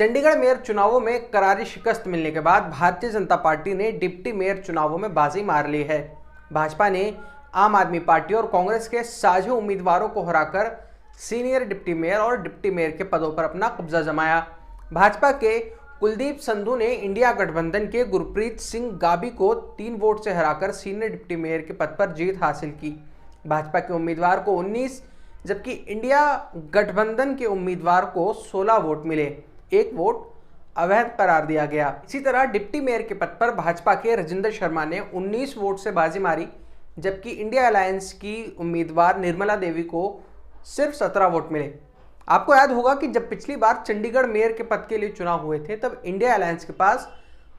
Chandigarh mayor चुनावों में करारी शिकस्त मिलने के बाद भारतीय जनता पार्टी ने डिप्टी मेयर चुनावों में बाजी मार ली है। भाजपा ने आम आदमी पार्टी और कांग्रेस के साझे उम्मीदवारों को हराकर सीनियर डिप्टी मेयर और डिप्टी मेयर के पदों पर अपना कब्जा जमाया। भाजपा के कुलदीप संधू ने इंडिया गठबंधन के गुरप्रीत सिंह गाबी को 3 वोट से हराकर सीनियर डिप्टी मेयर के पद पर जीत हासिल की। भाजपा के उम्मीदवार को 19 जबकि इंडिया गठबंधन के उम्मीदवार को 16 वोट मिले। 1 वोट अवैध करार दिया गया। इसी तरह डिप्टी मेयर के पद पर भाजपा के राजेंद्र शर्मा ने 19 वोट से बाजी मारी, जबकि इंडिया अलायंस की उम्मीदवार निर्मला देवी को सिर्फ 17 वोट मिले। आपको याद होगा कि जब पिछली बार चंडीगढ़ मेयर के पद के लिए चुनाव हुए थे तब इंडिया अलायंस के पास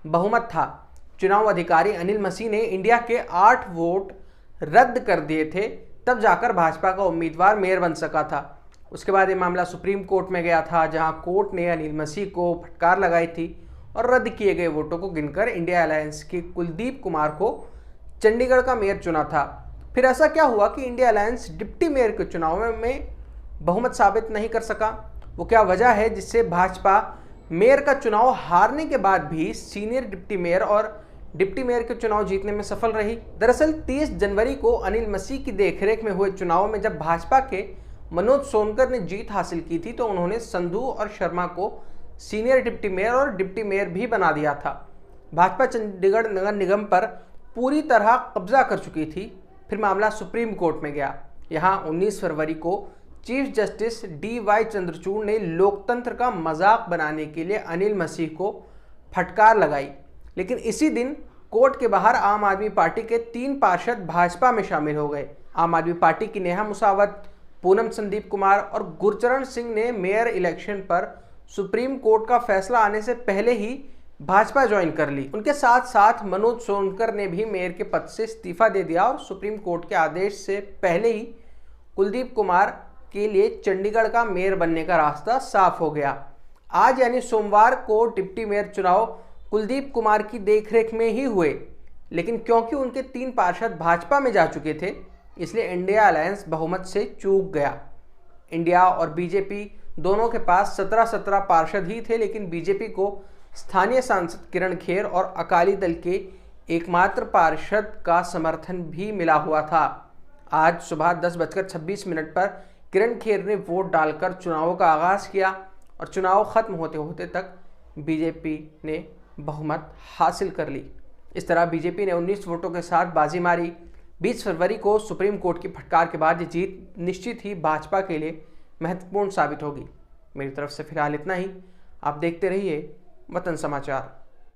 बहुमत था। चुनाव अधिकारी अनिल मसीह ने इंडिया के 8 वोट रद्द कर दिए थे, तब जाकर भाजपा का उम्मीदवार मेयर बन सका था। उसके बाद ये मामला सुप्रीम कोर्ट में गया था, जहां कोर्ट ने अनिल मसीह को फटकार लगाई थी और रद्द किए गए वोटों को गिनकर इंडिया अलायंस के कुलदीप कुमार को चंडीगढ़ का मेयर चुना था। फिर ऐसा क्या हुआ कि इंडिया अलायंस डिप्टी मेयर के चुनाव में बहुमत साबित नहीं कर सका? वो क्या वजह है जिससे भाजपा मेयर का चुनाव हारने के बाद भी सीनियर डिप्टी मेयर और डिप्टी मेयर के चुनाव जीतने में सफल रही? दरअसल 30 जनवरी को अनिल मसीह की देखरेख में हुए चुनाव में जब भाजपा के मनोज सोनकर ने जीत हासिल की थी तो उन्होंने संधू और शर्मा को सीनियर डिप्टी मेयर और डिप्टी मेयर भी बना दिया था। भाजपा चंडीगढ़ नगर निगम पर पूरी तरह कब्जा कर चुकी थी। फिर मामला सुप्रीम कोर्ट में गया। यहाँ 19 फरवरी को चीफ जस्टिस DY चंद्रचूड़ ने लोकतंत्र का मजाक बनाने के लिए अनिल मसीह को फटकार लगाई, लेकिन इसी दिन कोर्ट के बाहर आम आदमी पार्टी के 3 पार्षद भाजपा में शामिल हो गए। आम आदमी पार्टी की नेहा मुसावत, पूनम संदीप कुमार और गुरचरण सिंह ने मेयर इलेक्शन पर सुप्रीम कोर्ट का फैसला आने से पहले ही भाजपा ज्वाइन कर ली। उनके साथ साथ मनोज सोनकर ने भी मेयर के पद से इस्तीफा दे दिया और सुप्रीम कोर्ट के आदेश से पहले ही कुलदीप कुमार के लिए चंडीगढ़ का मेयर बनने का रास्ता साफ हो गया। आज यानी सोमवार को डिप्टी मेयर चुनाव कुलदीप कुमार की देखरेख में ही हुए, लेकिन क्योंकि उनके 3 पार्षद भाजपा में जा चुके थे इसलिए इंडिया अलायंस बहुमत से चूक गया। इंडिया और बीजेपी दोनों के पास 17-17 पार्षद ही थे, लेकिन बीजेपी को स्थानीय सांसद किरण खेर और अकाली दल के एकमात्र पार्षद का समर्थन भी मिला हुआ था। आज सुबह 10:26 पर किरण खेर ने वोट डालकर चुनावों का आगाज किया और चुनाव खत्म होते होते तक बीजेपी ने बहुमत हासिल कर ली। इस तरह बीजेपी ने 19 वोटों के साथ बाजी मारी। 20 फरवरी को सुप्रीम कोर्ट की फटकार के बाद ये जीत निश्चित ही भाजपा के लिए महत्वपूर्ण साबित होगी। मेरी तरफ से फिलहाल इतना ही। आप देखते रहिए वतन समाचार।